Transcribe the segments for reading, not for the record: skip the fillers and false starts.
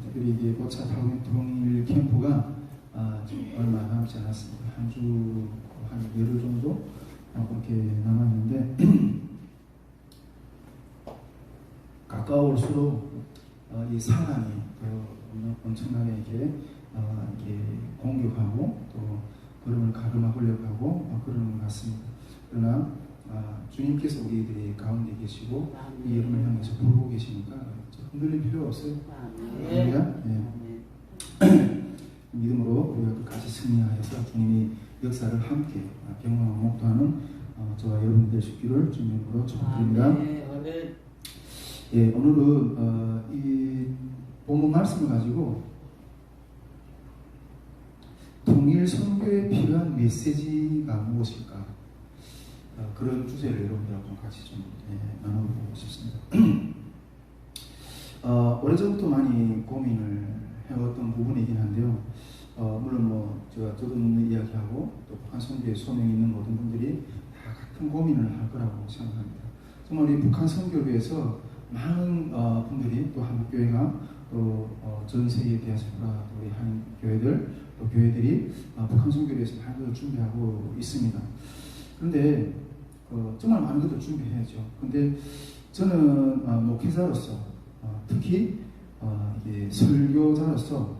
특별히 이게 고차 통일 캠프가 지금 얼마 남지 않았습니다. 한 주, 한 열흘 정도 그렇게 남았는데 가까울수록 이 사람이 엄청나게 이렇게 공격하고 또 걸음을 가름하려고 하고 그러는 것 같습니다. 그러나 주님께서 우리들이 가운데 계시고 이 여름을 향해서 부르고 계시니까 흔들릴 필요 없어요. 할렐루야. 믿음으로 우리가 같이 승리하여서 주님이 역사를 함께 경험하고 목도하는 저와 여러분 될 수 있기를 주님으로 축복드립니다. 예, 오늘은 이 본문 말씀을 가지고 통일 선교에 필요한 메시지가 무엇일까 그런 주제를 여러분들하고 같이 좀 나눠보고 싶습니다. 오래전부터 많이 고민을 해왔던 부분이긴 한데요. 물론 저도 묻는 이야기하고 또 북한 선교에 소명이 있는 모든 분들이 다 같은 고민을 할 거라고 생각합니다. 정말 이 북한 선교회에서 많은 분들이 또 한국교회가 또 전 세계 디아스포라 우리 한 교회들 또 교회들이 북한 선교를 위해서 많은 것을 준비하고 있습니다. 그런데 정말 많은 것을 준비해야죠. 근데 저는 목회자로서 특히 이게 설교자로서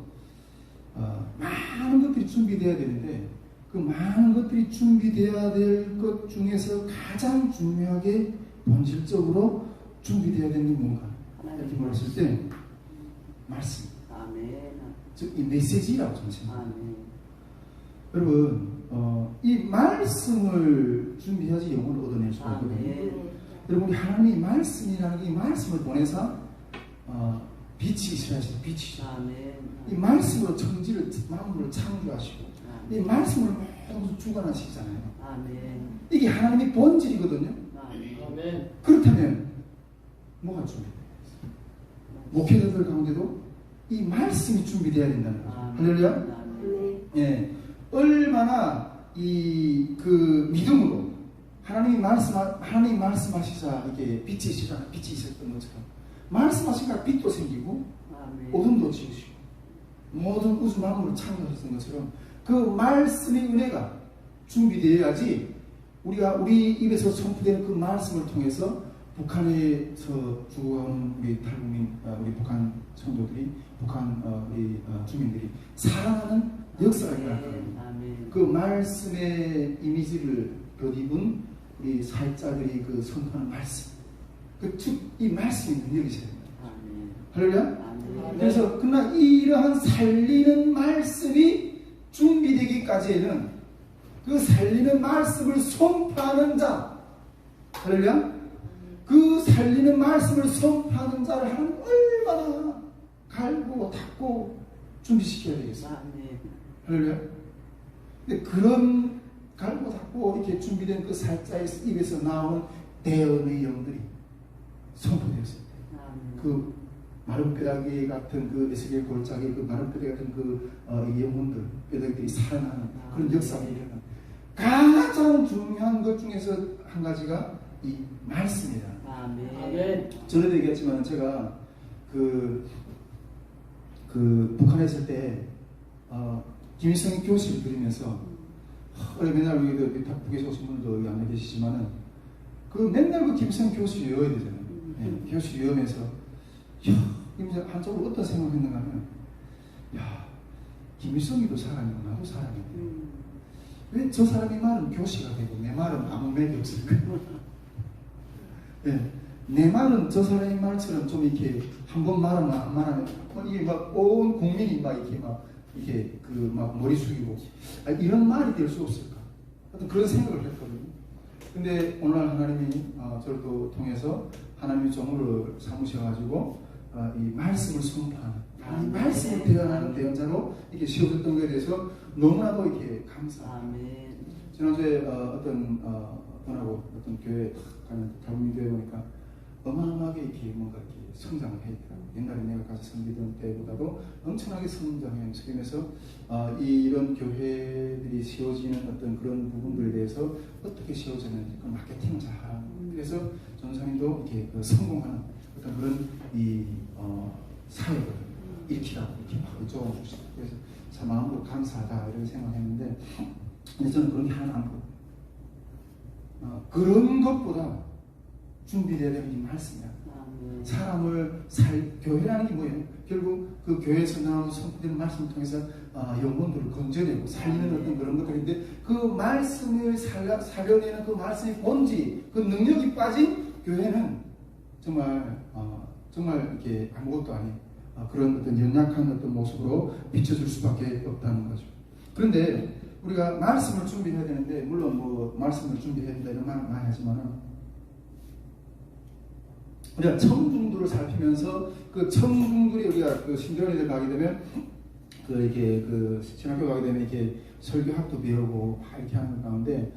많은 것들이 준비되어야 되는데 그 많은 것들이 준비되어야 될 것 중에서 가장 중요하게 본질적으로 준비되어야 되는 게 뭔가 이렇게 말했을 때 말씀, 즉 이 메시지라고 저는 생각합니다. 여러분 이 말씀을 준비해야지 영혼을 얻어낼 수가 있거든요. 여러분 하나님이 말씀이라는 이 말씀을 보내서 빛이 있어야지 빛이죠. 이 말씀으로 천지를 만물을 창조하시고 이 말씀을 모두 주관하시잖아요. 이게 하나님의 본질이거든요. 그렇다면 뭐가 준비돼요? 목회자들 가운데도 이 말씀이 준비되어야 된다는 거죠. 할렐루야. 예, 얼마나 그 믿음으로 하나님이 말씀하시자 이게 빛이 있었던 것처럼 말씀하시니까 빛도 생기고 어둠도 지으시고 모든 우주 만물을 창조하셨던 것처럼 그 말씀의 은혜가 준비되어야지 우리 입에서 선포되는 그 말씀을 통해서 북한에서 죽어가는 우리 탈북민, 우리 북한 성도들이, 북한 우리 주민들이 살아나는 역사가 일어날 겁니다. 그 말씀의 이미지를 덧입은 우리 사역자들이 그 선포하는 말씀, 이 말씀이 능력이 있어야 됩니다. 할렐루야. 그래서 그러나 이러한 살리는 말씀이 준비되기까지에는 그 살리는 말씀을 선포하는 자, 할렐루야. 그 살리는 말씀을 선포하는 자를 하나님 얼마나 갈고 닦고 준비시켜야 되겠어요. 할렐루야. 근데 그런 갈고 닦고 이렇게 준비된 그 사역자의 입에서 나오는 대언의 영들이 선포되었을 때, 그 마른 뼈다귀 같은 그 에스겔 골짜기 그 마른 뼈다귀 같은 그 영혼들, 뼈다귀들이 살아나는 그런 역사가 일어나는 가장 중요한 것 중에서 한 가지가 이 말씀이다. 전에도 얘기했지만 제가 북한에 있을 때 김일성의 교실을 들으면서 맨날 우리 북에서 오신 분들도 여기 안 계시지만은 그 맨날 그 김일성 교실 외워야 되잖아요. 교실 외우면서 한쪽으로 어떤 생각했는가 하면 김일성이도 사람이고 나도 사람인데 왜 저 사람의 말은 교시가 되고 내 말은 아무 맥이 없을까? 내 말은 저 사람의 말처럼 좀 이렇게 한 번 말하면 이게 막 온 국민이 막 이렇게 막 머리 숙이고 이런 말이 될 수 없을까? 하여튼 그런 생각을 했거든요. 근데 오늘 하나님이 저를 또 통해서 하나님의 종을 삼으셔가지고 이 말씀을 선포하는 이 말씀을 대언하는 대언자로 이렇게 세워졌던 것에 대해서 너무나도 이렇게 감사합니다. 지난주에 어떤 교회 가는 탈북민 교회 보니까 어마어마하게 이렇게 뭔가 이렇게 성장을 해있더라고요. 옛날에 내가 가서 섬기던 때보다도 엄청나게 성장하면서 이런 교회들이 세워지는 어떤 그런 부분들에 대해서 어떻게 세워졌는지 그 마케팅을 잘 하는. 그래서 전사님도 이렇게 성공하는 어떤 그런 이 사역을 일으키라고 이렇게 막 요청을 주시고, 그래서 참 마음으로 감사하다 이렇게 생각했는데, 근데 저는 그런 게 하나 안 보여요. 그런 것보다 준비되어야 되는 이 말씀이야. 사람을 교회라는 게 뭐예요? 결국 그 교회에서 나오는 선포되는 말씀을 통해서 영혼들을 건져내고 살리는 어떤 그런 것들인데, 그 말씀을 살려내는 그 말씀의 본질, 그 능력이 빠진 교회는 정말 이렇게 아무것도 아닌 그런 어떤 연약한 어떤 모습으로 비춰줄 수밖에 없다는 거죠. 그런데 우리가 말씀을 준비해야 되는데, 물론 뭐 말씀을 준비해야 된다 이런 말 많이 하지만은, 우리가 청중들을 살피면서 그 청중들이 우리가 그 신대원에 가게 되면 이렇게 신학교 가게 되면 이렇게 설교학도 배우고 이렇게 하는 가운데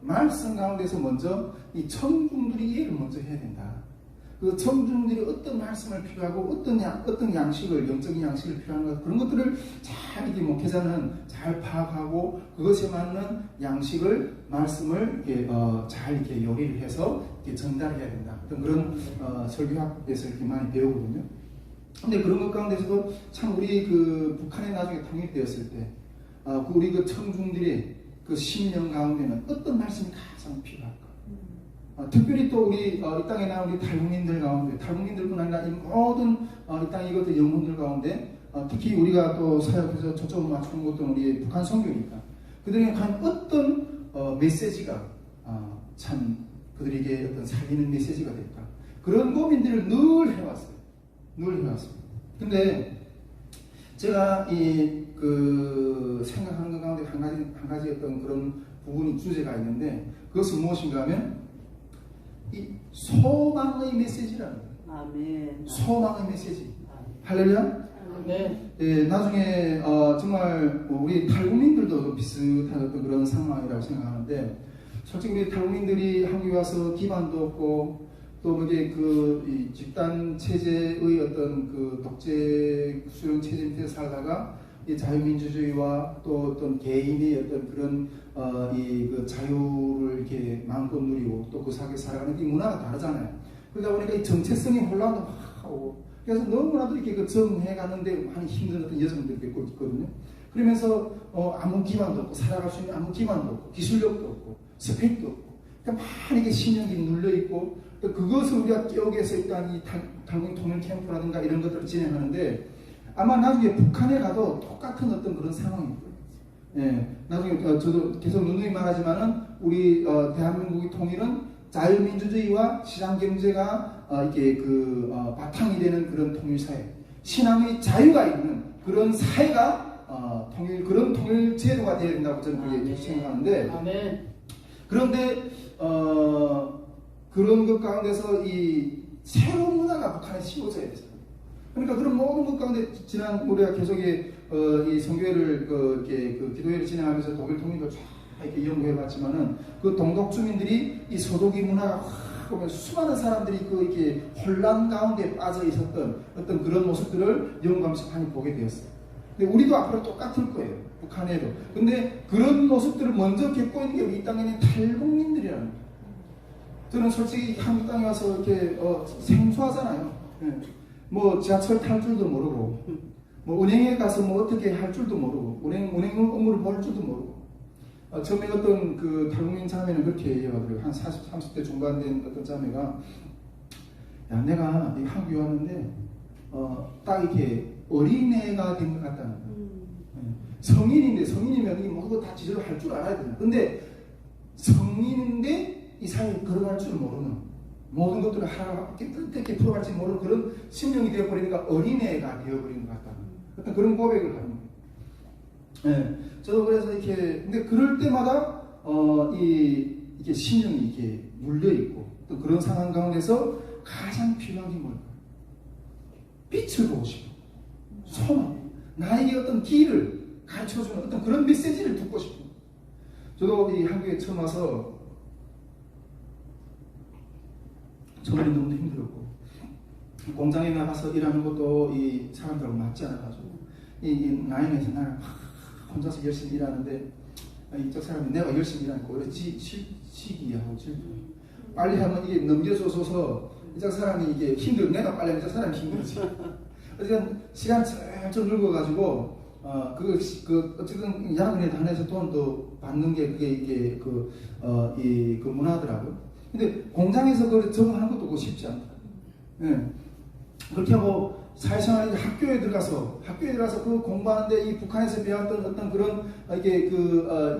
말씀 가운데서 먼저 이 청중들이 이해를 먼저 해야 된다. 그 청중들이 어떤 말씀을 필요하고 어떤 양식을, 영적인 양식을 필요한가, 그런 것들을 잘 이렇게 목회자는 잘 파악하고 그것에 맞는 양식을, 말씀을 이렇게 잘 이렇게 요리를 해서 이렇게 전달해야 된다. 어떤 그런 설교학에서 이렇게 많이 배우거든요. 근데 그런 것 가운데서도 참 우리 북한에 나중에 통일되었을 때 우리 청중들이 그 심령 가운데는 어떤 말씀이 가장 필요할까? 특별히 또 우리 이 땅에 나온 우리 탈북민들 가운데, 탈북민들뿐 아니라 이 모든 이 땅에 이것도 영혼들 가운데, 특히 우리가 또 사역해서 초점을 맞추는 것도 우리 북한 선교니까 그들에게 과연 어떤 메시지가 참 그들에게 어떤 살리는 메시지가 될까, 그런 고민들을 늘 해왔어요. 근데 제가 생각하는 것 가운데 한 가지 어떤 그런 부분이 주제가 있는데, 그것은 무엇인가 하면 이 소망의 메시지라는 거예요. 아멘. 소망의 메시지. 할렐루야. 네. 예, 나중에 정말 우리 탈북민들도 비슷한 어떤 그런 상황이라고 생각하는데, 솔직히 우리 탈북민들이 한국에 와서 기반도 없고 또 이게 이 집단 체제의 어떤 독재 수령 체제 밑에 살다가 이 자유민주주의와 또 어떤 개인의 어떤 그런 자유를 이렇게 마음껏 누리고 또 그 사회에 살아가는 이 문화가 다르잖아요. 그러다 보니까 이 정체성의 혼란도 막 하고, 그래서 너무나도 이렇게 정해가는데 많이 힘든 어떤 여성들이 있고 있거든요. 그러면서 아무 기반도 없고, 살아갈 수 있는 아무 기반도 없고, 기술력도 없고, 스펙도 없고, 그러니까 많이 신경이 눌려있고, 그것을 우리가 깨우기 위해서 일단 이 탈북민 통일 캠프라든가 이런 것들을 진행하는데, 아마 나중에 북한에 가도 똑같은 어떤 그런 상황일 거예요. 예, 나중에 저도 계속 누누이 말하지만은 우리 대한민국의 통일은 자유민주주의와 시장경제가 이렇게 바탕이 되는 그런 통일사회, 신앙의 자유가 있는 그런 사회가 그런 통일 제도가 되어야 된다고 저는 그렇게 생각하는데, 아멘. 그런데 그런 것 가운데서 이 새로운 문화가 북한에 씌워져야 돼요. 그러니까 그런 모든 것 가운데 지난 우리가 계속 이 선교회를 이렇게 기도회를 진행하면서 독일 통일도 쫙 이렇게 연구해봤지만은, 그 동독 주민들이 이 소독이 문화가 확 오면 수많은 사람들이 이렇게 혼란 가운데 빠져 있었던 어떤 그런 모습들을 연구하면서 많이 보게 되었어요. 근데 우리도 앞으로 똑같을 거예요. 북한에도. 근데 그런 모습들을 먼저 겪고 있는 게 우리 이 땅에 있는 탈북민들이라는 거예요. 저는 솔직히 한국 땅에 와서 이렇게 생소하잖아요. 네. 뭐 지하철 탈 줄도 모르고, 뭐 은행에 가서 뭐 어떻게 할 줄도 모르고, 은행 업무를 볼 줄도 모르고. 처음에 어떤 탈북민 자매는 그렇게 얘기하더라고요. 한 30대 중반 된 어떤 자매가, 야, 내가 한국에 왔는데 딱 이렇게 어린애가 된 것 같다는 거예요. 성인인데, 성인이면 이 모든 거 다 지적을 할 줄 알아야 된다. 근데 성인인데 이 사회에 걸어갈 줄 모르는, 모든 것들을 어떻게 풀어갈지 모르는 그런 심령이 되어버리니까 어린애가 되어버린 것 같다는 어떤 그런 고백을 하는 거예요. 네, 저도 그래서 이렇게, 근데 그럴 때마다 이게 심령이 이렇게 물려있고, 또 그런 상황 가운데서 가장 필요한 게 뭘까? 빛을 보고 싶어. 소망. 나에게 어떤 길을 가르쳐주는 어떤 그런 메시지를 듣고 싶어. 저도 이 한국에 처음 와서 처음에 너무 힘들었고, 공장에 나가서 일하는 것도 이 사람들하고 맞지 않아가지고 이 라인에서 나를 혼자서 열심히 일하는데, 이쪽 사람이 내가 열심히 일하니까 오히려 시기하고 빨리 하면 이게 넘겨줘서 이쪽 사람이 이게 힘들고, 내가 빨리 하면 이쪽 사람이 힘들지. 그러니까 시간 쭉 늙어가지고 어쨌든 야근에 한해서 돈도 받는 게 그게 이게 그 문화더라고요. 근데 공장에서 그걸 적응하는 것도 쉽지 않다. 예. 그렇게 하고 사회생활 학교에 들어가서 그 공부하는데 이 북한에서 배웠던 어떤 그런 이게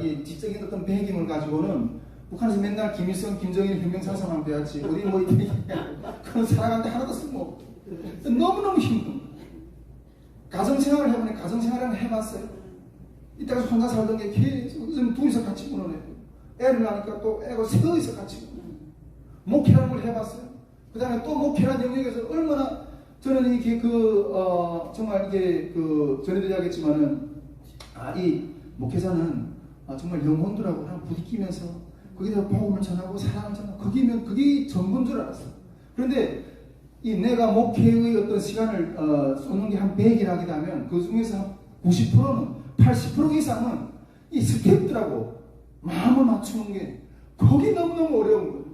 이 지적인 어떤 배경을 가지고는 북한에서 맨날 김일성, 김정일 혁명사상만 배웠지 어디 뭐 이렇게 그런 살아가는데 하나도 쓸모 너무너무 힘든. 가정생활을 해보니 가정생활을 해봤어요. 이따가 혼자 살던 게 계속 둘이서 같이 무너내고 애를 낳으니까 또 애가 셋이서 같이 무너내고 목회라는 걸 해봤어요. 그 다음에 또 목회라는 영역에서 얼마나 저는 이렇게 정말 이게 전에도 이야기했지만은 이 목회자는 정말 영혼들하고 하나 부딪히면서 거기다 복음을 전하고 사랑을 전하고 그게 전부인 줄 알았어요. 그런데 내가 목회의 어떤 시간을 쏟는 게 한 100일하게 되면 그 중에서 90%는 80% 이상은 이 스태프들하고 마음을 맞추는 게 거기 너무너무 어려운 거예요.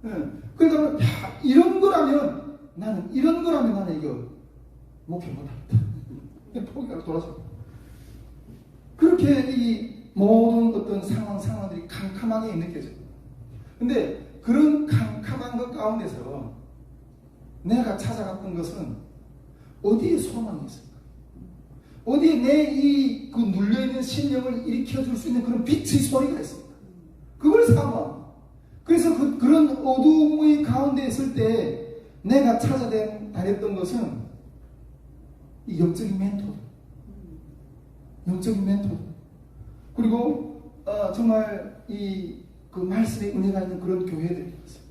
예. 그러니까 이런 거라면 나는 이거 목회 못하겠다. 포기하고 돌아서. 그렇게 이 모든 어떤 상황들이 캄캄하게 느껴져요. 근데 그런 캄캄한 것 가운데서 내가 찾아갔던 것은 어디에 소망이 있을까? 어디에 내 눌려있는 심령을 일으켜줄 수 있는 그런 빛의 소리가 있을까? 그걸 사모합니다. 그래서 그런 어두움의 가운데 있을 때 내가 찾아다녔던 것은 이 영적인 멘토. 그리고 정말 그 말씀의 은혜가 있는 그런 교회들이었어요.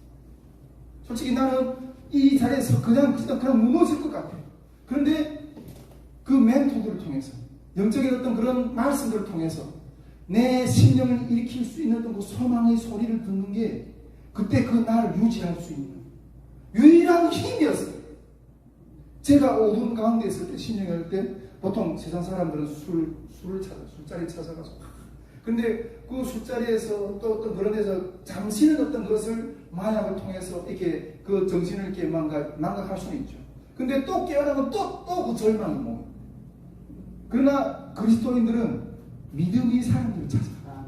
솔직히 나는 이 자리에서 그냥 무너질 것 같아요. 그런데 그 멘토들을 통해서 영적인 어떤 그런 말씀들을 통해서 내 심령을 일으킬 수 있는 어떤 그 소망의 소리를 듣는 게 그때 그 나를 유지할 수 있는 유일한 힘이었어요. 제가 어두운 가운데 있을 때, 신령이 할 때, 보통 세상 사람들은 술자리 찾아가서. 근데 그 술자리에서 또 어떤 그런 데서 잠시는 어떤 것을 마약을 통해서 이렇게 그 정신을 이렇게 망각할 수는 있죠. 근데 또 깨어나면 또 그 절망이 뭐. 그러나 그리스도인들은 믿음의 사람들을 찾아가.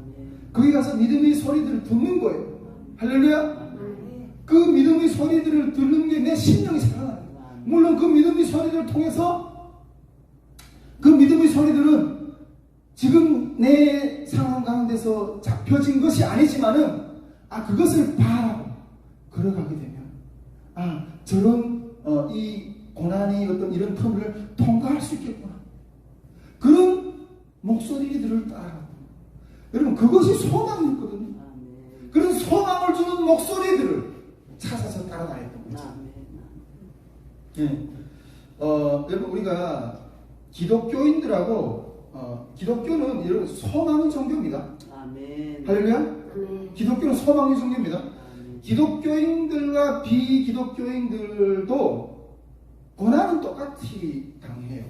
거기 가서 믿음의 소리들을 듣는 거예요. 할렐루야! 그 믿음의 소리들을 듣는 게 내 심령이 살아나요. 물론 그 믿음의 소리들을 통해서 그 믿음의 소리들은 지금 내 상황 가운데서 잡혀진 것이 아니지만은 그것을 바라고 걸어가게 되면 저런 이 고난이 어떤 이런 틈을 통과할 수 있겠구나. 그런 목소리들을 따라가고 여러분 그것이 소망이었거든요. 그런 소망을 주는 목소리들을 찾아서 따라다녔던 거죠. 예. 여러분 우리가 기독교인들하고 기독교는 여러분 소망의 종교입니다. 아멘. 할렐루야. 아멘. 기독교는 소망의 종교입니다. 아멘. 기독교인들과 비기독교인들도 고난은 똑같이 당해요.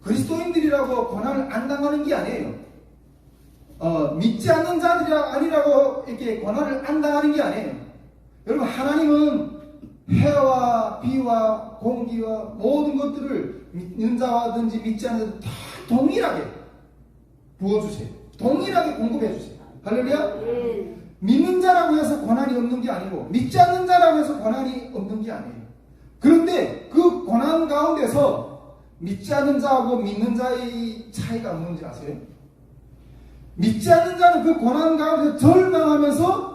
그리스도인들이라고 고난을 안 당하는 게 아니에요. 믿지 않는 자들이 아니라고 이렇게 고난을 안 당하는 게 아니에요. 여러분 하나님은 해와 비와 공기와 모든 것들을 믿는 자와든지 믿지 않는 자들 다 동일하게 부어주세요. 동일하게 공급해주세요. 할렐루야. 믿는 자라고 해서 고난이 없는 게 아니고 믿지 않는 자라고 해서 고난이 없는 게 아니에요. 그런데 그 고난 가운데서 믿지 않는 자하고 믿는 자의 차이가 뭔지 아세요? 믿지 않는 자는 그 고난 가운데 절망하면서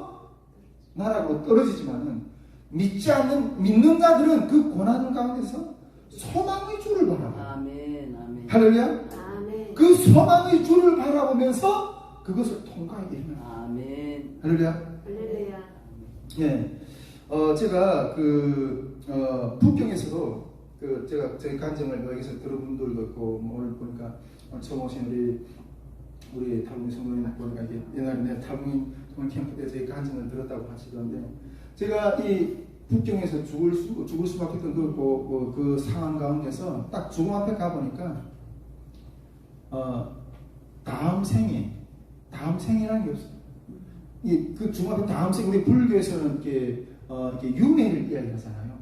나라로 떨어지지만은 믿는 자들은 그 고난 가운데서 소망의 주를 바라봐요. 아멘, 아멘. 할렐루야. 아멘. 그 소망의 주를 바라보면서 그것을 통과하게 됩니다. 아멘. 할렐루야. 할렐루야. 예. 제가 북경에서도 제가 제 간증을 여기서 들은 분들도 있고 오늘 보니까 처음 오신 우리 탈북민 성도님 보니까 이게 옛날에 내가 탈북민 캠프 때 제 간증을 들었다고 하시던데 제가 이 북경에서 죽을 수밖에 없던 그 상황 가운데서 딱 죽음 앞에 가보니까 다음 생이라는 게 없어요. 그 죽음 앞에 다음 생 우리 불교에서는 이렇게 윤회를 이야기하잖아요.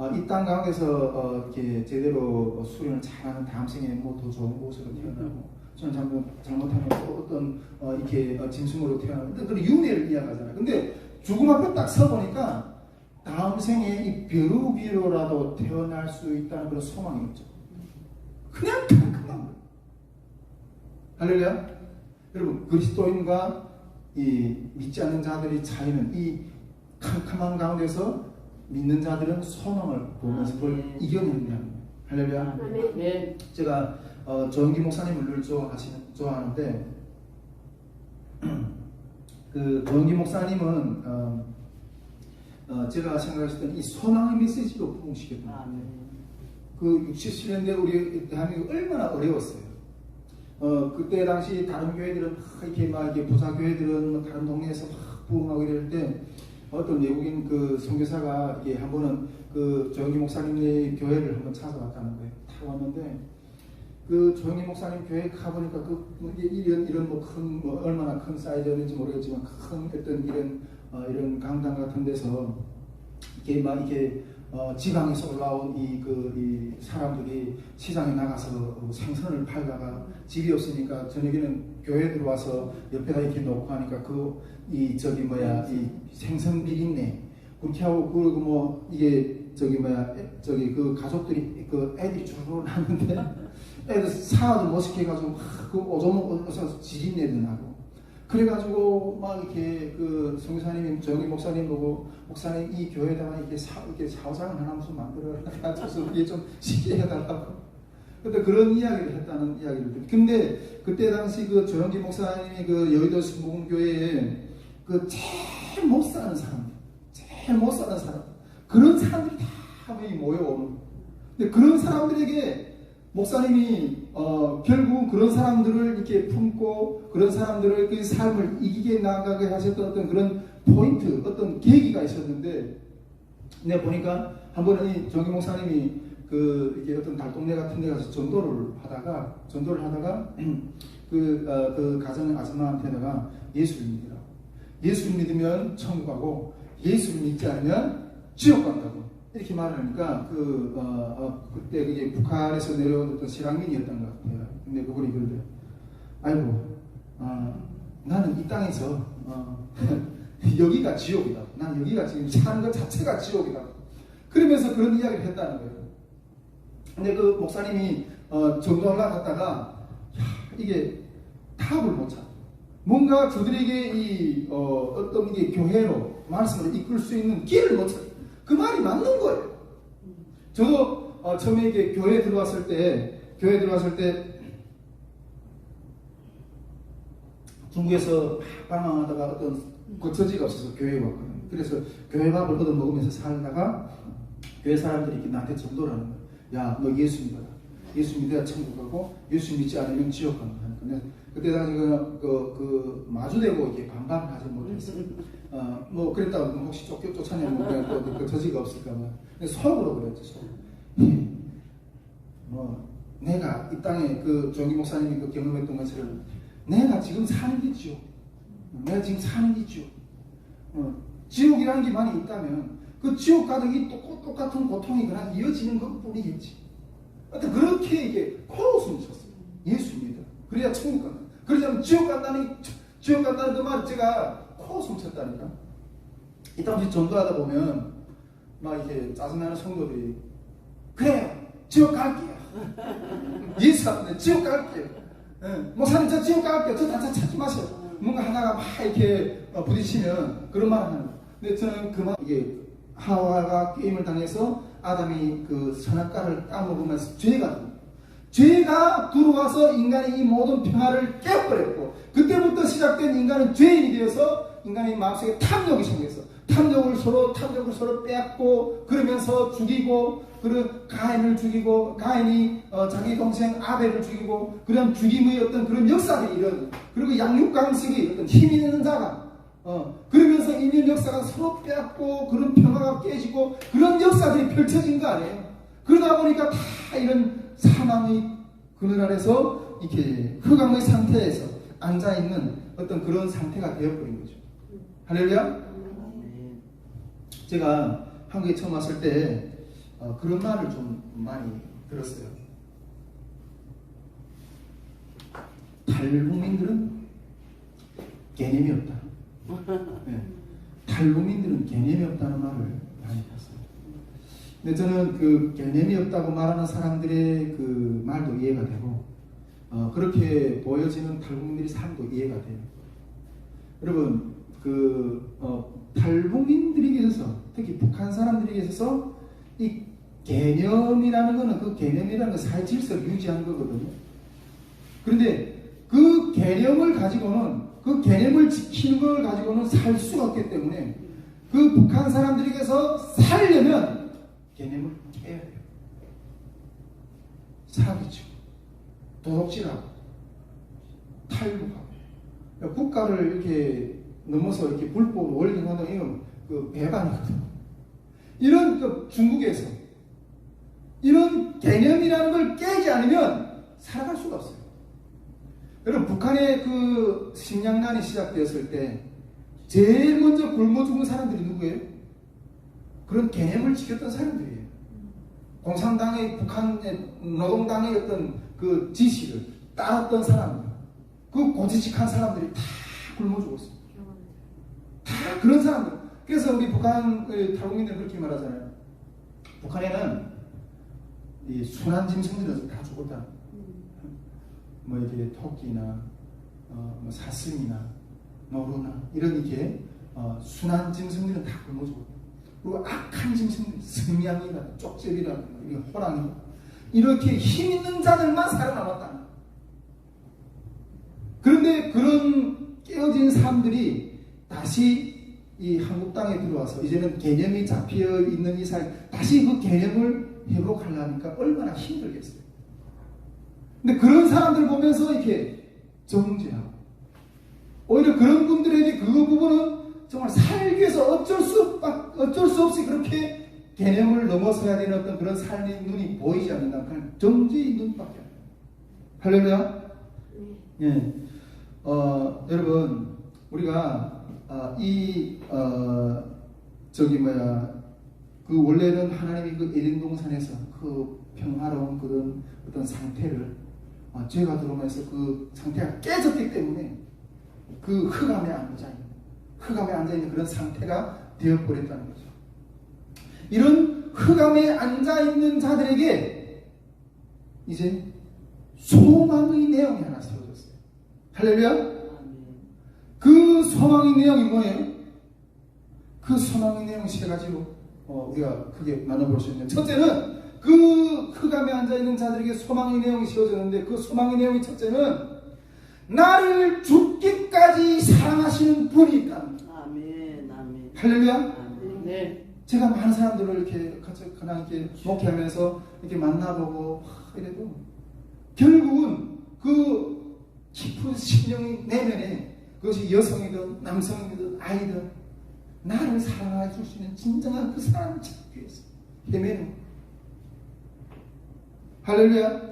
이 땅 가운데서 이렇게 제대로 수련을 잘하는 다음 생에 뭐 더 좋은 곳으로 태어나고 저는 잘못하면 또 어떤 이렇게 짐승으로 태어나는 그런 윤회를 이야기하잖아요. 근데 죽음 앞에 딱 서보니까 다음 생에 이 벼루비로라도 태어날 수 있다는 그런 소망이 있죠. 그냥 깔끔한 거예요. 할렐루야. 여러분, 그리스도인과 이 믿지 않는 자들의 차이는 이 캄캄한 가운데서 믿는 자들은 소망을 보면서 그걸 이겨내는 거예요. 할렐루야. 네. 제가 조영기 목사님을 늘 좋아하는데 그 조영기 목사님은 제가 생각했을 때는 이 소망의 메시지로 부흥시켰거든요. 그 60, 70년대 우리 대한민국 얼마나 어려웠어요. 그때 당시 다른 교회들은 이렇게 부자 교회들은 다른 동네에서 막 부흥하고 이럴 때 어떤 외국인 그 선교사가 한 번은 그 조영기 목사님의 교회를 한번 찾아왔다는 거예요. 타 왔는데 그 조영기 목사님 교회에 가보니까 이런 얼마나 큰 사이즈였는지 모르겠지만 큰 어떤 이런 강당 같은 데서 이렇게 지방에서 올라온 이 사람들이 시장에 나가서 생선을 팔다가 집이 없으니까 저녁에는 교회에 들어와서 옆에다 이렇게 놓고 하니까 이 생선 비린내 그렇게 하고 그리고 이게 그 가족들이 그 애들이 주르르 나는데 애들 사과도 못 시켜가지고 그 오줌에서 지진내도 나고 그래가지고 막 이렇게 그 성교사님이 조영기 목사님 보고 목사님 이 교회에다가 이렇게 사후장을 하나 무슨 만들어가지고 이게 좀 쉽게 해달라고. 근데 그런 이야기를 했다는 이야기를 듣고. 근데 그때 당시 그 조영기 목사님이 그 여의도 신봉교회에 그 제일 못 사는 사람, 그런 사람들이 다 모여오는. 근데 그런 사람들에게 목사님이 결국 그런 사람들을 이렇게 품고 그런 사람들을 그 삶을 이기게 나가게 하셨던 어떤 그런 포인트, 어떤 계기가 있었는데, 내가 보니까 한 번은 이 정기 목사님이 이렇게 어떤 달동네 같은 데 가서 전도를 하다가 그 가정 아줌마한테다가 예수를 믿으라고. 예수를 믿으면 천국 가고 예수를 믿지 않으면 지옥 간다고. 이렇게 말하니까 그때 그게 북한에서 내려온 어떤 실향민이었던 것 같아요. 근데 그분이 그러더라고요. 아이고, 나는 이 땅에서 여기가 지옥이다. 난 여기가 지금 사는 것 자체가 지옥이다. 그러면서 그런 이야기를 했다는 거예요. 근데 그 목사님이 전도하려고 갔다가 이게 답을 못 찾아. 뭔가 그들에게 어떤 게 교회로 말씀을 이끌 수 있는 길을 못 찾아. 그 말이 맞는 거예요. 저도 처음에 이렇게 교회에 들어왔을 때 중국에서 방황하다가 어떤 거처지가 없어서 교회에 왔거든요. 그래서 교회 밥을 얻어 먹으면서 살다가 교회 사람들이 이렇게 나한테 전도를 하는 거예요. 야, 너 예수 믿어라. 예수 믿어야 천국 가고 예수 믿지 않으면 지옥 간다. 근데 그때 당시 마주대고 이렇게 반반하지 못했어요. 뭐 그랬다고 혹시 쫓아내면 그냥 또 그 저지가 없을까봐. 속으로 그랬죠. 내가 이 땅에 그 조영기 목사님이 그 경험했던 것처럼 내가 지금 사는 게 지옥. 지옥이라는 게 많이 있다면 그 지옥 가는 이 똑같은 고통이 그냥 이어지는 것 뿐이겠지. 하여튼 그렇게 이게 코웃음을 쳤어요. 예수입니다. 그래야 천국 간다. 그러자면 지옥 간다는 그 말을 제가 코웃음 쳤다니까. 이 당시 전도하다 보면 막 이렇게 짜증나는 성도들이 그래요, 지옥 갈게요. 예수 앞에 지옥 갈게요. 목사님 저 지옥 갈게요. 저 다 찾지 마세요. 뭔가 하나가 막 이렇게 부딪히면 그런 말을 하는 거예요. 근데 저는 그 말 이게 하와가 게임을 당해서 아담이 그 선악과를 까먹으면서 죄가 들어와서 인간의 이 모든 평화를 깨버렸고, 그때부터 시작된 인간은 죄인이 되어서 인간의 마음속에 탐욕이 생겼어. 탐욕을 서로 빼앗고, 그러면서 죽이고, 가인을 죽이고, 가인이 자기 동생 아벨을 죽이고, 그런 죽임의 어떤 그런 역사들이 일어나고, 그리고 양육강식이 어떤 힘 있는 자가 그러면서 인류 역사가 서로 빼앗고 그런 평화가 깨지고 그런 역사들이 펼쳐진 거 아니에요. 그러다 보니까 다 이런 사망의 그늘 아래서 이렇게 흑암의 상태에서 앉아있는 어떤 그런 상태가 되어버린 거죠. 할렐루야. 제가 한국에 처음 왔을 때 그런 말을 좀 많이 들었어요. 탈북민들은 개념이 없다. 네. 탈북민들은 개념이 없다는 말을 많이 봤어요. 근데 저는 그 개념이 없다고 말하는 사람들의 그 말도 이해가 되고, 그렇게 보여지는 탈북민들의 삶도 이해가 돼요. 여러분, 탈북민들에게 있어서, 특히 북한 사람들에게 있어서 이 개념이라는 거는, 그 개념이라는 건 사회 질서를 유지하는 거거든요. 그런데 그 개념을 가지고는, 그 개념을 지키는 걸 가지고는 살 수가 없기 때문에, 그 북한 사람들에게서 살려면 개념을 깨야 돼요. 사기치고, 도둑질하고, 탈북하고, 국가를 이렇게 넘어서 이렇게 불법으로 월등하는 이건 그 배반이거든요. 이런 중국에서 이런 개념이라는 걸 깨지 않으면 살아갈 수가 없어요. 여러분, 북한의 그 식량난이 시작되었을 때 제일 먼저 굶어 죽은 사람들이 누구예요? 그런 개념을 지켰던 사람들이에요. 공산당의, 북한의 노동당의 어떤 그 지시를 따랐던 사람들, 그 고지식한 사람들이 다 굶어 죽었어요. 다 그런 사람들. 그래서 우리 북한 탈북민들은 그렇게 말하잖아요. 북한에는 이 순한 짐승들은 다 죽었다. 뭐 이렇게 토끼나 뭐 사슴이나 노루나 이런 이렇게 순한 짐승들은 다 굶어 죽었다. 그리고 악한 짐승들, 승냥이나 쪽제비나 호랑이, 이렇게 힘 있는 자들만 살아남았다. 그런데 그런 깨어진 사람들이 다시 이 한국 땅에 들어와서 이제는 개념이 잡혀 있는 이상 다시 그 개념을 회복하려니까 얼마나 힘들겠어요. 근데 그런 사람들 보면서 이렇게 정죄하고, 오히려 그런 분들에게 그 부분은 정말 살기 위해서 어쩔 수 없이 그렇게 개념을 넘어서야 되는 어떤 그런 삶의 눈이 보이지 않는다. 그냥 정죄의 눈밖에 안 돼요. 할렐루야? 예. 여러분, 우리가 그 원래는 하나님이 그 에덴 동산에서 그 평화로운 그런 어떤 상태를 죄가 들어오면서 그 상태가 깨졌기 때문에 그 흑암에 앉아있는 그런 상태가 되어버렸다는 거죠. 이런 흑암에 앉아있는 자들에게 이제 소망의 내용이 하나 세워졌어요. 할렐루야? 그 소망의 내용이 뭐예요? 그 소망의 내용이 세 가지로 우리가 크게 나눠볼 수 있는, 첫째는 그 흑암에 앉아있는 자들에게 소망의 내용이 세워졌는데, 그 소망의 내용이 첫째는 나를 죽기까지 사랑하시는 분이 있다는 거예요. 아멘, 아멘. 할렐루야? 아멘. 네. 제가 많은 사람들을 이렇게 같이 그냥 이렇게 목회하면서 이렇게 만나보고 이래도 결국은 그 깊은 심령의 내면에, 그것이 여성이든 남성이든 아이든 나를 사랑해 줄 수 있는 진정한 그 사람을 찾기 위해서 헤매는. 할렐루야.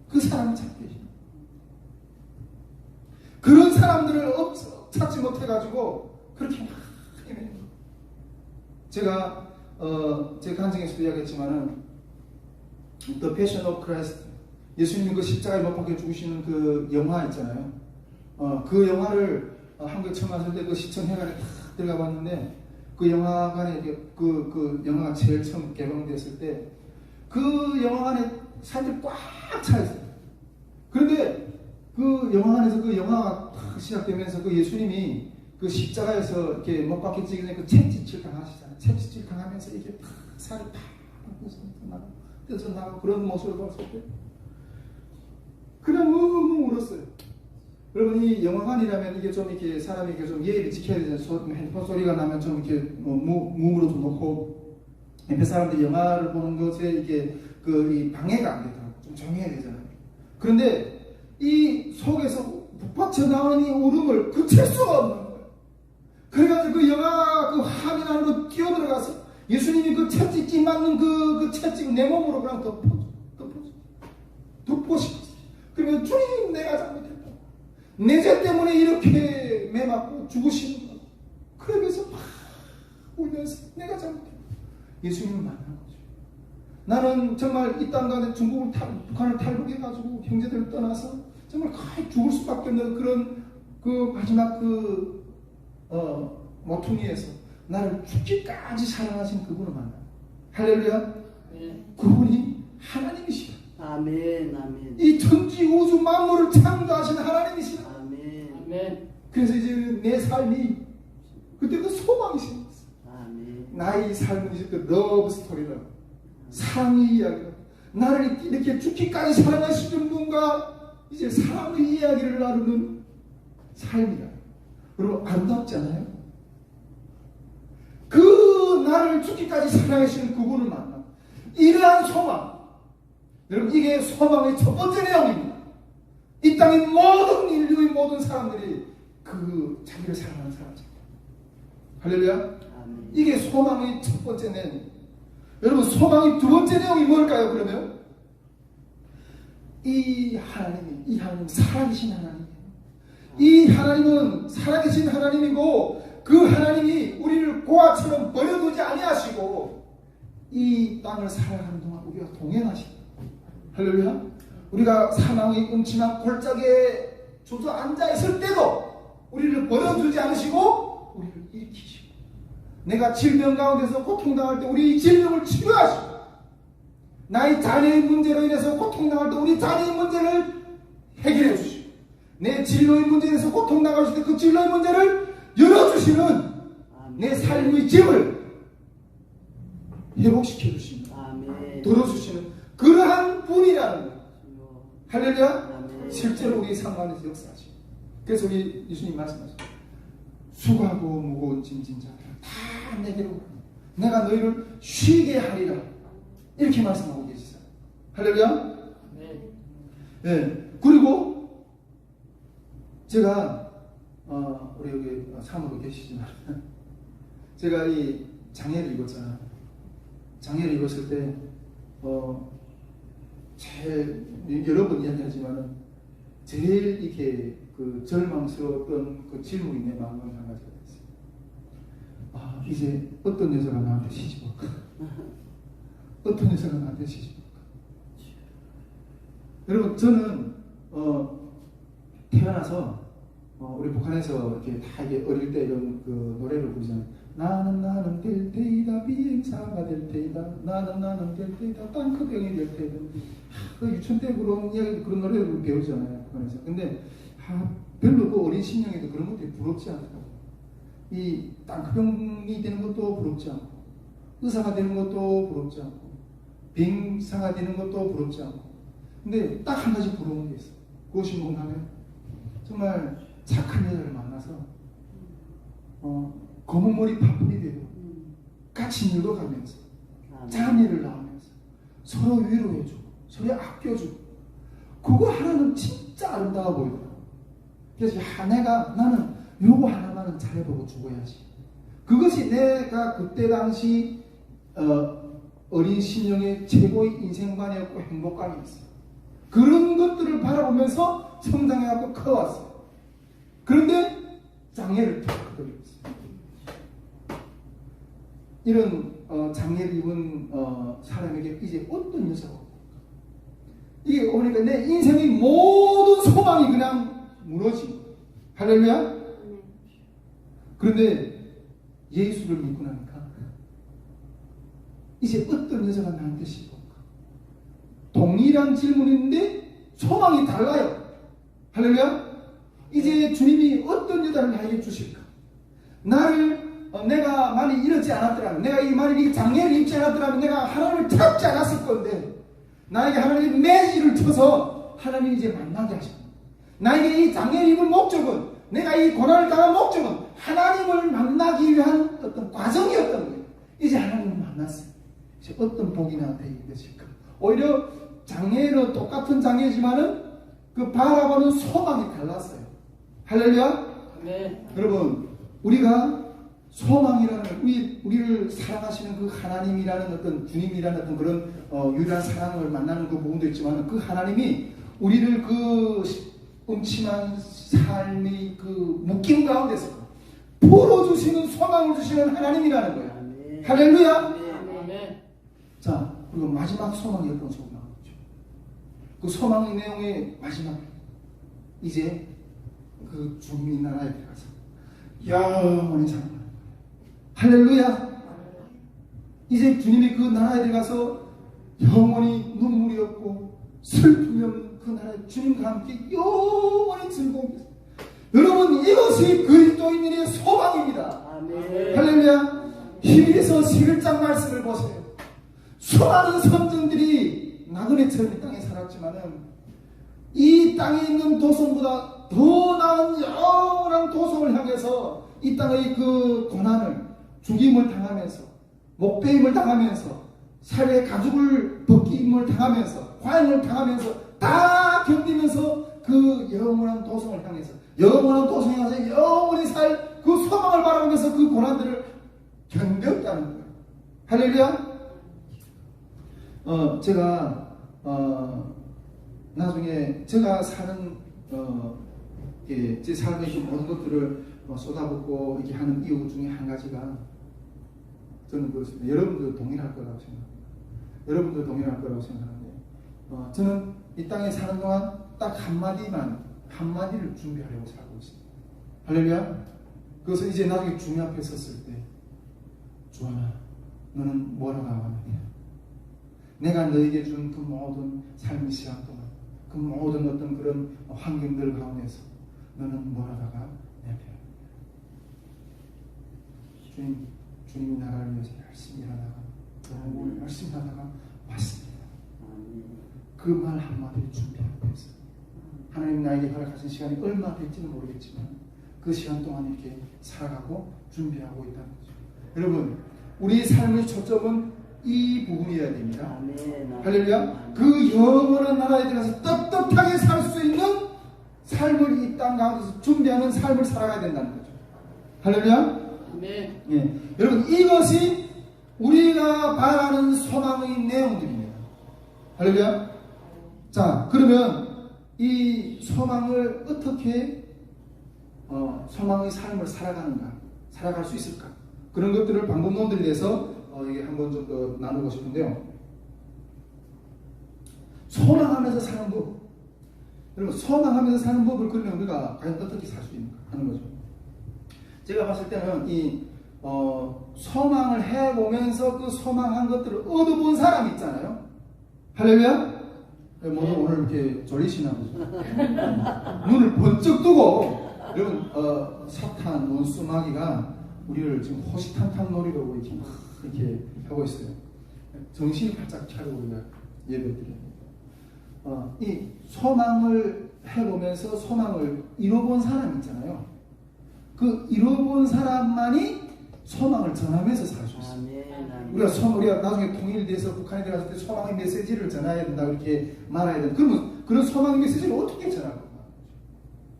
그 사람을 찾기 위해서. 그런 사람들을 찾지 못해가지고 그렇게 막 헤매는 거예요. 제가 제 간증에서도 이야기했지만은 The Passion of Christ, 예수님이 그 십자가에 못 박혀 죽으시는 그 영화 있잖아요. 그 영화를 한국에 처음 왔을 때 그 시청회관에 탁 들어가 봤는데, 그 영화관에 그 영화가 제일 처음 개봉됐을 때 그 영화관에 사람들이 꽉 차 있어요. 그런데 그 영화관에서 그 영화가 탁 시작되면서 그 예수님이 그 십자가에서 이렇게 못 박혀 찍기 전에 그 채찍질 당하시잖아요. 채찍질 당하면서 이렇게 팍 살이 팍 뜯어져 나가고 그런 모습을 봤을 때 그냥 웅웅 울었어요. 여러분, 이 영화관이라면 이게 좀 이렇게 사람이 이렇게 좀 예의를 지켜야 되잖아요. 핸드폰 소리가 나면 좀 이렇게 무음으로 좀 놓고, 옆에 사람들이 영화를 보는 것에 이게 이 방해가 안 되더라고요. 좀 정해야 되잖아요. 그런데 이 속에서 북받쳐 나오는 이 울음을 그칠 수가 없는 거예요. 그래가지고 그 영화 그 화면 안으로 뛰어들어가서 예수님이 그 채찍질 맞는 그 채찍을 내 몸으로 그냥 덮고 싶었어요. 그러면 주님, 내가 잘못했다. 내 죄 때문에 이렇게 매 맞고 죽으시는 거. 그러면서 막 울면서 내가 잘못했다. 예수님을 만난 거죠. 나는 정말 이 땅 가운데 북한을 탈북해가지고 형제들을 떠나서 정말 거의 죽을 수밖에 없는 그런 그 마지막 그 모퉁이에서 나를 죽기까지 사랑하신 그분을 만나. 할렐루야. 네. 그분이 하나님이시라. 아멘. 아멘. 이 천지 우주 만물을 창조하신 하나님이시라. 아멘. 아멘. 그래서 이제 내 삶이 그때 그 소망이 생겼어. 아멘. 나의 삶은 이제 그 러브 스토리라고, 사랑의 이야기라고. 나를 이렇게 죽기까지 사랑하시는 분과 이제 사랑의 이야기를 나누는 삶이라. 그리고 아름답잖아요. 그 나를 죽기까지 사랑하시는 그분을 만나. 이러한 소망. 여러분, 이게 소망의 첫 번째 내용입니다. 이 땅의 모든 인류의 모든 사람들이 그 자기를 사랑하는 사람입니다. 할렐루야. 아멘. 이게 소망의 첫 번째 내용입니다. 여러분, 소망의 두 번째 내용이 뭘까요? 그러면 이 하나님 살아계신 하나님이에요. 이 하나님은 살아계신 하나님이고, 그 하나님이 우리를 고아처럼 버려두지 아니하시고 이 땅을 살아가는 동안 우리가 동행하신다. 할렐루야. 우리가 사망의 음침한 골짜기에 주저앉아 있을 때도 우리를 버려두지 않으시고 우리를 일으키시고, 내가 질병 가운데서 고통당할 때 우리 질병을 치료하시고, 나의 자녀의 문제로 인해서 고통당할 때 우리 자녀의 문제를 해결해 주시고, 내 진로의 문제에 대해서 고통당할 때 그 진로의 문제를 열어주시는 내 삶의 집을 회복시켜 주십니다. 아멘. 들어주시는 그러한 분이라는 거예요. 할렐루야. 아멘. 실제로 우리 삶 안에서 역사하시고, 그래서 우리 예수님 말씀하시죠. 수고하고 무거운 짐진 자들 다 내게로 오라. 내가 너희를 쉬게 하리라. 이렇게 말씀하고 계시죠. 할렐루야. 네. 예. 그리고 제가 우리 여기 사무로 계시지만 제가 이 장애를 입었잖아요. 장애를 입었을 때 제일 여러 번 이야기하지만은 제일 이렇게 그 절망스러웠던 그 질문이 내 마음에 한 가지가 있어요. 아, 이제 어떤 여자가 나한테 시집올까? 어떤 여자가 나한테 시집올까? 여러분, 저는 태어나서 우리 북한에서 이렇게 다 이게 어릴 때 이런 그 노래를 부르잖아요. 나는 될 테이다, 비행사가 될 테이다, 나는 될 테이다, 땅크병이 될 테이다. 그 유치원 때 그런 이야기, 그런 노래를 배우잖아요, 북한에서. 근데 별로 그 어린 심령에도 그런 것들이 부럽지 않더라고요. 이 땅크병이 되는 것도 부럽지 않고, 의사가 되는 것도 부럽지 않고, 비행사가 되는 것도 부럽지 않고. 근데 딱 한 가지 부러운 게 있어요. 그것이 뭔가면 정말 착한 여자를 만나서 검은 머리 파뿌리 되고 같이 늙어가면서 자녀를 낳으면서 서로 위로해주고 서로 아껴주고, 그거 하나는 진짜 아름다워 보이더라고요. 그래서 나는 요거 하나만은 잘해보고 죽어야지. 그것이 내가 그때 당시 어린 신령의 최고의 인생관이었고 행복감이었어요. 그런 것들을 바라보면서 성장해갖고 커왔어요. 그런데 장애를 겪어버렸어요. 이런 장애를 입은 사람에게 이제 어떤 여자가 올까? 이게 오니까 내 인생의 모든 소망이 그냥 무너진 거예요. 할렐루야. 그런데 예수를 믿고 나니까 이제 어떤 여자가 나한테 시집올까? 동일한 질문인데 소망이 달라요. 할렐루야. 이제 주님이 어떤 여자를 나에게 주실까? 내가 많이 이러지 않았더라면, 내가 이 장애를 입지 않았더라면 내가 하나님을 찾지 않았을 건데, 나에게 하나님이 매질을 쳐서 하나님이 이제 만나게 하십니다. 나에게 이 장애를 입을 목적은, 내가 이 고난을 당한 목적은 하나님을 만나기 위한 어떤 과정이었던 거예요. 이제 하나님을 만났어요. 이제 어떤 복이 나한테 이루어질까? 오히려 장애는 똑같은 장애지만은 그 바라보는 소망이 달랐어요. 할렐루야. 네. 여러분, 우리가 소망이라는, 우리를 사랑하시는 그 하나님이라는 어떤 주님이라는 어떤 그런 유일한 사랑을 만나는 그 부분도 있지만, 그 하나님이 우리를 그 음침한 삶의 그 묶임 가운데서 풀어주시는 소망을 주시는 하나님이라는 거예요. 할렐루야. 자, 그리고 마지막 소망이 어떤 소망이죠? 그 소망의 내용의 마지막, 이제 그 주님의 나라에 들어가서 영원히 사는 거예요. 할렐루야! 이제 주님이 그 나라에 들어가서 영원히 눈물이 없고 슬픔이 없는 그 나라에 주님과 함께 영원히 즐거운, 여러분, 이것이 그리스도인들의 소망입니다. 아멘. 할렐루야! 히브리서 11장 말씀을 보세요. 수많은 선정들이 나그네처럼 이 땅에 살았지만은 이 땅에 있는 도성보다 더 나은 영원한 도성을 향해서 이 땅의 그 고난을, 죽임을 당하면서, 목배임을 당하면서, 살해 가죽을 벗김을 당하면서, 화형을 당하면서 다 견디면서 그 영원한 도성을 향해서, 영원한 도성에 가서 영원히 살 그 소망을 바라보면서 그 고난들을 견뎠다는 거예요. 할렐루야! 제가 나중에 제가 사는 제 삶에 있는 모든 것들을 쏟아붓고 이렇게 하는 이유 중에 한 가지가 저는 그렇습니다. 여러분도 동일할 거라고 생각합니다. 여러분도 동일할 거라고 생각하는데 저는 이 땅에 사는 동안 딱 한마디를 준비하려고 살고 있습니다. 할렐루야! 그래서 이제 나중에 주님 앞에 섰을 때, 주하나 너는 뭐라고 하느냐? 내가 너에게 준 그 모든 삶의 시간 동안, 그 모든 어떤 그런 환경들 가운데서 너는 뭐라다가 내 앞에 주님의 나라를 위해서 열심히 일하다가 너무 열심히 하다가 왔습니다. 그 말 한마디를 준비하고 있어요. 하나님 나에게 허락하신 시간이 얼마 될지는 모르겠지만 그 시간 동안 이렇게 살아가고 준비하고 있다는 거죠. 여러분, 우리 삶의 초점은 이 부분이어야 됩니다. 아멘. 할렐루야! 그 영원한 나라에 들어가서 떳떳하게 살 수 있는 삶을 이 땅 가운데서 준비하는 삶을 살아가야 된다는 거죠. 할렐루야! 아멘. 예. 여러분, 이것이 우리가 바라는 소망의 내용들입니다. 할렐루야! 자, 그러면 이 소망을 어떻게 소망의 삶을 살아갈 수 있을까? 그런 것들을 방법론들에 대해서 이게 한번 좀 더 나누고 싶은데요. 소망하면서 사는 법. 여러분, 소망하면서 사는 법을 그러면 우리가 과연 어떻게 살 수 있는가 하는 거죠. 제가 봤을 때는 이 소망을 해보면서 그 소망한 것들을 얻어본 사람 있잖아요. 할렐루야? 모두 오늘 이렇게 졸리시나 보죠. 눈을 번쩍 뜨고, 여러분, 사탄, 원수, 마귀가 우리를 지금 호시탄탄 놀이로 이렇게 하고 있어요. 정신이 바짝 차리고 우리가 예배를 드려야 돼요. 이 소망을 해보면서 소망을 이뤄본 사람 있잖아요. 그 이뤄본 사람만이 소망을 전하면서 살 수 있어요. 우리가 나중에 통일돼서 북한에 들어갔을 때 소망의 메시지를 전해야 된다, 이렇게 말해야 된다. 그러면 그런 소망의 메시지를 어떻게 전할 건가?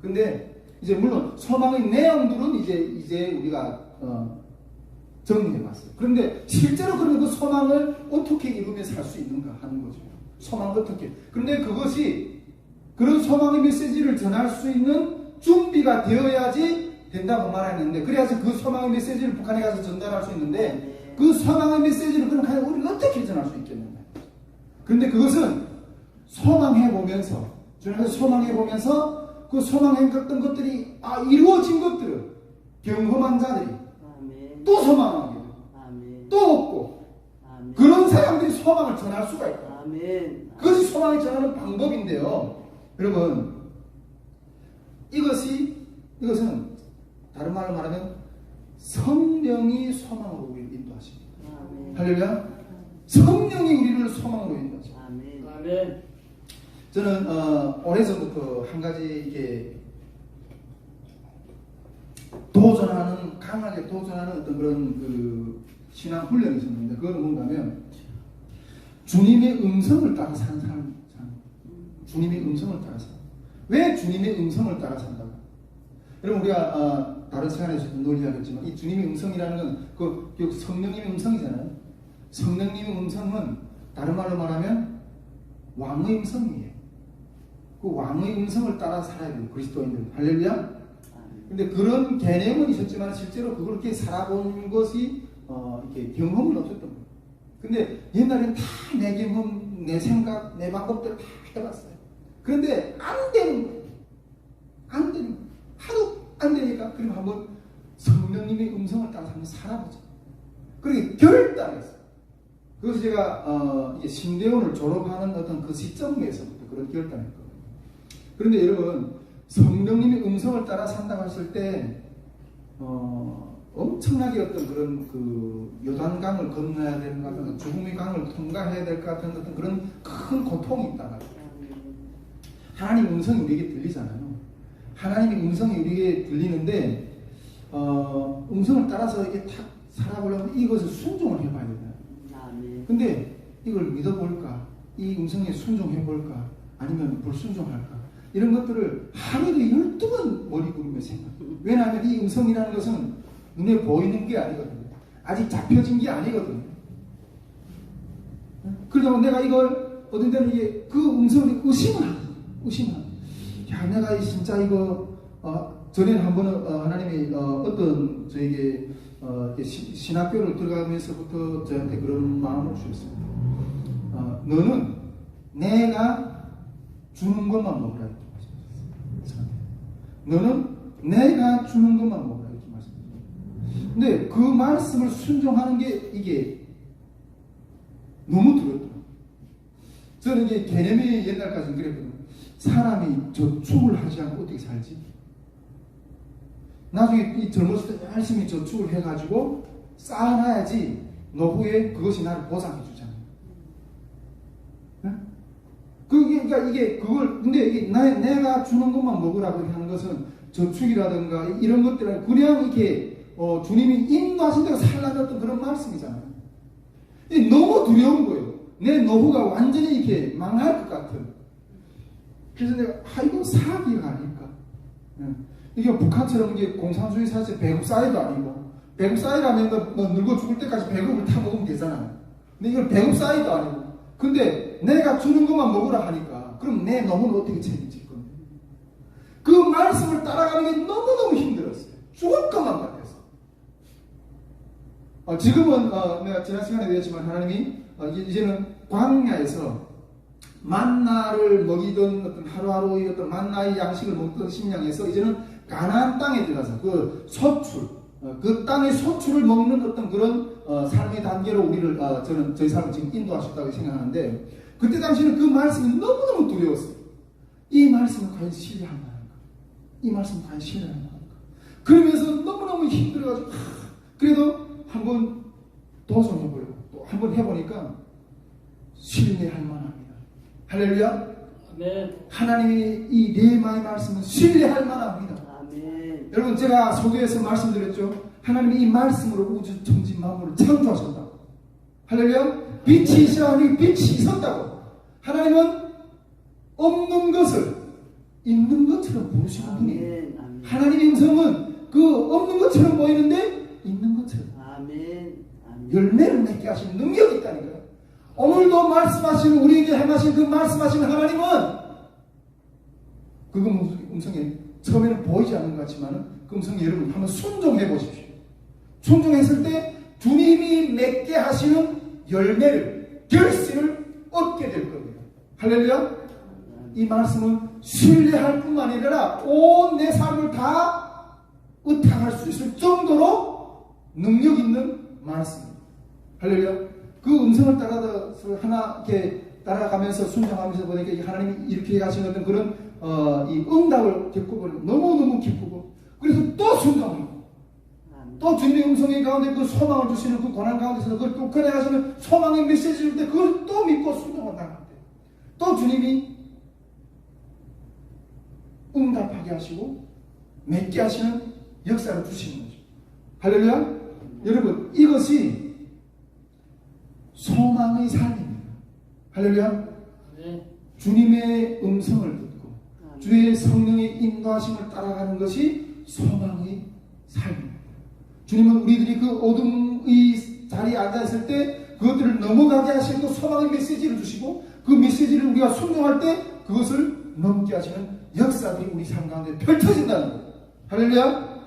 근데 이제 물론 소망의 내용들은 이제 우리가 정리해봤어요. 그런데 실제로 그러면 그 소망을 어떻게 이루며 살 수 있는가 하는 거죠. 소망을 어떻게. 그런데 그것이 그런 소망의 메시지를 전할 수 있는 준비가 되어야지 된다고 말했는데, 그래야지 그 소망의 메시지를 북한에 가서 전달할 수 있는데, 그 소망의 메시지를 그럼 과연 우리가 어떻게 전할 수 있겠는가? 그런데 그것은 소망해보면서, 주님께서 소망해보면서 그 소망했던 것들이 이루어진 것들을 경험한 자들이 또 소망하게 되고 또 없고, 그런 사람들이 소망을 전할 수가 있다. 그것이 소망을 전하는 방법인데요. 여러분, 이것은 다른 말로 말하면 성령이 소망으로 우리를 인도하십니다. 할렐루야! 성령이 우리를 소망으로 인도하십니다. 아멘. 저는 오래전부터 한 가지 이렇게 강하게 도전하는 어떤 그런 그 신앙 훈련이 있었는데, 그거는 뭔가면 주님의 음성을 따라 사는 사람. 주님의 음성을 따라 사. 왜 주님의 음성을 따라 산다고? 여러분, 우리가 다른 시간에서도 논의하겠지만 이 주님의 음성이라는 건 그 성령님의 음성이잖아요. 성령님의 음성은 다른 말로 말하면 왕의 음성이에요. 그 왕의 음성을 따라 살아야 돼요, 그리스도인들. 할렐루야. 근데 그런 개념은 있었지만 실제로 그렇게 살아본 것이 이렇게 경험은 없었던 거예요. 근데 옛날에는 다 내 경험, 내 생각, 내 방법대로 다 해봤어요. 그런데 안 되는 거예요. 안 되는 거예요. 하도 안 되니까 그럼 한번 성령님의 음성을 따라서 한번 살아보자. 그렇게 결단했어요. 그래서 제가 이제 신대원을 졸업하는 어떤 그 시점에서부터 그런 결단했거든요. 그런데 여러분, 성령님의 음성을 따라 산다고 했을 때 엄청나게 어떤 그런 그 요단강을 건너야 되는 것 같은 죽음의 강을 통과해야 될 것 같은 어떤 그런 큰 고통이 있다 말이에요. 하나님 음성이 우리에게 들리잖아요. 하나님의 음성이 우리에게 들리는데 음성을 따라서 이게 탁 살아보려면 이것을 순종을 해봐야 되잖아요. 근데 이걸 믿어볼까? 이 음성에 순종해볼까? 아니면 불순종할까? 이런 것들을 하루에 12번 머리 굴리며 생각해요. 왜냐하면 이 음성이라는 것은 눈에 보이는 게 아니거든요. 아직 잡혀진 게 아니거든요. 그러다 내가 이걸 어떤 때는 이게 그 음성을 의심을. 야, 내가 진짜 이거 전에는 한 번은 하나님이 어떤 저에게 신학교를 들어가면서부터 저한테 그런 마음을 주셨어요. 너는 내가 주는 것만 먹으라 이렇게 말씀하셨어요. 너는 내가 주는 것만 먹으라 이렇게 말씀하셨어요. 근데 그 말씀을 순종하는 게 이게 너무 두렵더라고요. 저는 이게 개념이 옛날까지는 그랬거든요. 사람이 저축을 하지 않고 어떻게 살지? 나중에 이 젊었을 때 열심히 저축을 해가지고 쌓아놔야지 노후에 그것이 나를 보상해 주잖아요. 네? 그러니까 이게 그걸 근데 이게 내가 주는 것만 먹으라고 하는 것은 저축이라든가 이런 것들은 그냥 이렇게 주님이 인도하신 대로 살라는 어떤 그런 말씀이잖아요. 너무 두려운 거예요. 내 노후가 완전히 이렇게 망할 것 같은. 그래서 내가 이거 사기가 아닐까. 이게 북한처럼 이게 공산주의 사실 배급 사이도 아니고 배급 사이라면 뭐 늙어 죽을 때까지 배급을 타 먹으면 되잖아요. 근데 이건 배급 사이도 아니고. 근데 내가 주는 것만 먹으라 하니까 그럼 내 노후는 어떻게 책임질 건데? 그 말씀을 따라가는 게 너무너무 힘들었어요. 죽을 것만 같았어. 지금은 내가 지난 시간에 얘기했지만 하나님이 이제는 광야에서 만나를 먹이던 어떤 하루하루의 어떤 만나의 양식을 먹던 식량에서 이제는 가나안 땅에 들어가서 그 소출, 그 땅의 소출을 먹는 어떤 그런 삶의 단계로 우리를 저희 삶을 지금 인도하셨다고 생각하는데 그때 당시에는 그 말씀이 너무너무 두려웠어요. 이 말씀을 과연 신뢰할 만한가? 이 말씀을 과연 신뢰할 만한가? 그러면서 너무너무 힘들어가지고 그래도 한번 도전해보려고 또 한번 해보니까 신뢰할 만합니다. 할렐루야. 아멘. 하나님의 이 레마의 말씀은 신뢰할 만합니다. 아멘. 여러분 제가 소개해서 말씀드렸죠. 하나님이 이 말씀으로 우주 천지 만물을 창조하셨다고. 할렐루야. 빛이 있으라니 빛이 있었다고. 하나님은 없는 것을 있는 것처럼 부르시는 분이에요. 하나님의 음성은 그 없는 것처럼 보이는데 있는 것처럼 열매를 맺게 하시는 능력이 있다니까요. 오늘도 말씀하시는 우리에게 행하신 그 말씀하시는 하나님은 그 음성에 처음에는 보이지 않는 것 같지만 그 음성에 여러분 한번 순종해 보십시오. 순종했을 때 주님이 맺게 하시는 열매를 결실을 얻게 될 겁니다. 할렐루야. 이 말씀은 신뢰할 뿐만 아니라 온 내 삶을 다 의탁할 수 있을 정도로 능력 있는 말씀입니다. 할렐루야. 그 음성을 따라서 하나 이렇게 따라가면서 순종하면서 보니까 하나님이 이렇게 하시는 어떤 그런 이 응답을 겪고 보니까 너무너무 기쁘고 그래서 또 순종하고 또 주님의 음성의 가운데 그 소망을 주시는 그 고난 가운데서 그걸 또 꺼내가시는 소망의 메시지를 줄 때 그걸 또 믿고 순종을 나갈 때 또 주님이 응답하게 하시고 맺게 하시는 역사를 주시는 거죠. 할렐루야. 여러분 이것이 소망의 삶입니다. 할렐루야. 주님의 음성을 듣고 주의 성령의 인도하심을 따라가는 것이 소망의 삶입니다. 주님은 우리들이 그 어둠의 자리에 앉아있을 때 그것들을 넘어가게 하시는 그 소망의 메시지를 주시고 그 메시지를 우리가 순종할 때 그것을 넘게 하시는 역사들이 우리 삶 가운데 펼쳐진다는 거예요. 할렐루야.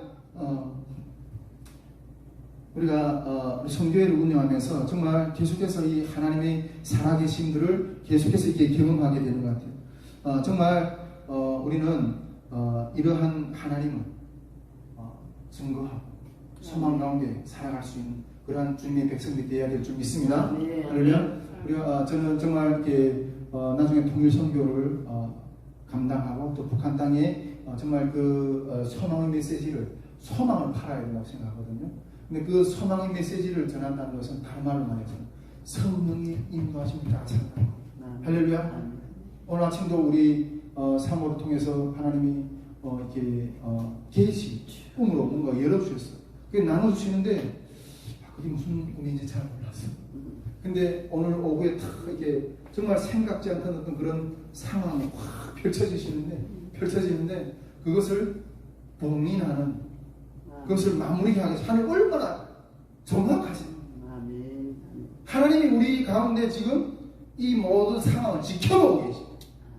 우리가 우리 성교회를 운영하면서 정말 계속해서 이 하나님의 살아계심들을 계속해서 이렇게 경험하게 되는 것 같아요. 정말 우리는 이러한 하나님을 증거하고 소망 가운데 살아갈 수 있는 그러한 주님의 백성들이 되어야 될 줄 믿습니다. 네. 그러면 우리가 저는 정말 이렇게 나중에 통일 선교를 감당하고 또 북한 땅에 정말 그 소망의 메시지를 소망을 팔아야 된다고 생각하거든요. 근데 그 소망의 메시지를 전한다는 것은 다른 말로 말해서 성령이 임하십니다. 할렐루야. 오늘 아침도 우리 사모를 통해서 하나님이 이렇게 계시 꿈으로 뭔가 열어주셨어요. 그게 나눠주시는데 그게 무슨 꿈인지 잘 몰랐어요. 근데 오늘 오후에 탁 이렇게 정말 생각지 않던 어떤 그런 상황이 확 펼쳐지는데 그것을 봉인하는 그것을 마무리하기 위해서 하나님 얼마나 정확하지. 하나님이 우리 가운데 지금 이 모든 상황을 지켜보고 계십니다.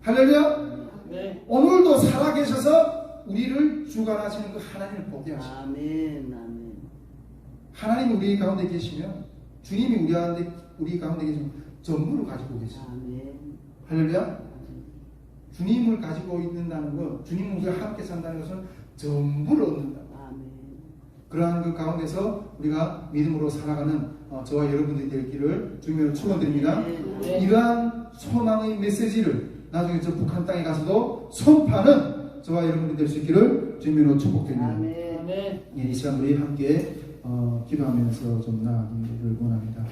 할렐루야. 네. 오늘도 살아계셔서 우리를 주관하시는 그 하나님을 보게 하십니다. 아멘. 아멘. 하나님이 우리 가운데 계시면 주님이 우리 가운데 계시면 전부를 가지고 계십니다. 아멘. 할렐루야. 주님을 가지고 있는다는 것, 주님과 우리가 함께 산다는 것은 전부를 얻는다. 아멘. 그러한 그 가운데서 우리가 믿음으로 살아가는 저와 여러분들이 될 길을 주님으로 축원드립니다. 네. 이러한 소망의 메시지를 나중에 저 북한 땅에 가서도 선포하는 저와 여러분들이 될 수 있기를 주님으로 축복드립니다. 아멘. 아멘. 예, 이 시간 우리 함께 기도하면서 좀 나아가기를 원합니다.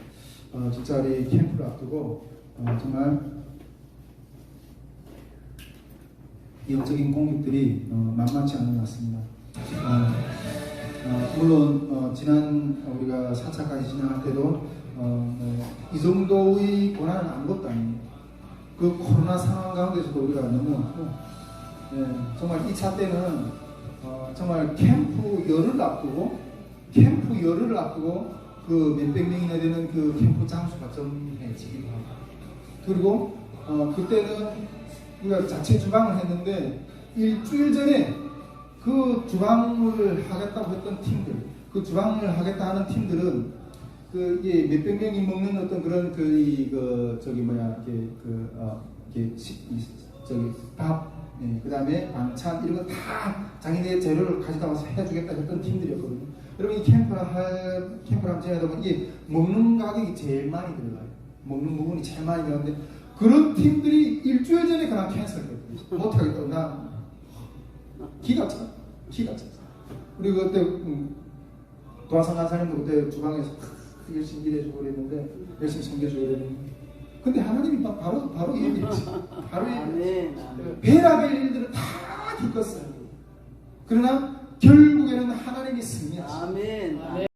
진짜 우리 캠프를 앞두고 정말 영적인 공격들이 만만치 않은 것 같습니다. 물론 지난 우리가 4차까지 진행할 때도 이 정도의 고난은 아무것도 아닙니다. 그 코로나 상황 가운데서도 우리가 넘어왔고 정말 2차 때는 정말 캠프 열흘을 앞두고 그 몇백 명이나 되는 그 캠프 장소가 정해지기도 하고 그리고 그때는 우리가 자체 주방을 했는데 일주일 전에 그 주방을 하겠다고 했던 팀들, 그 주방을 하겠다 하는 팀들은 그 몇백 명이 먹는 어떤 그런 밥, 그다음에 반찬 이런 거 다 자기네 재료를 가져다 와서 해주겠다 했던 팀들이었거든요. 여러분 이 캠프를 하면 지내다 보면 이게 먹는 가격이 제일 많이 들어가요. 먹는 부분이 제일 많이 들어가는데 그런 팀들이 일주일 전에 그냥 캔슬했거든요. 못하겠다고 나 기가 차. 우리 그때 도화상 간사님도 그때 주방에서 열심히 일해주고 그랬는데 열심히 섬겨주고 그랬는데 근데 하나님이 바로 얘기했지. 바로 얘기했지. 배라벨 일들은 다 겪었어요. 그러나 결국에는 하나님이 승리하시죠. 아멘.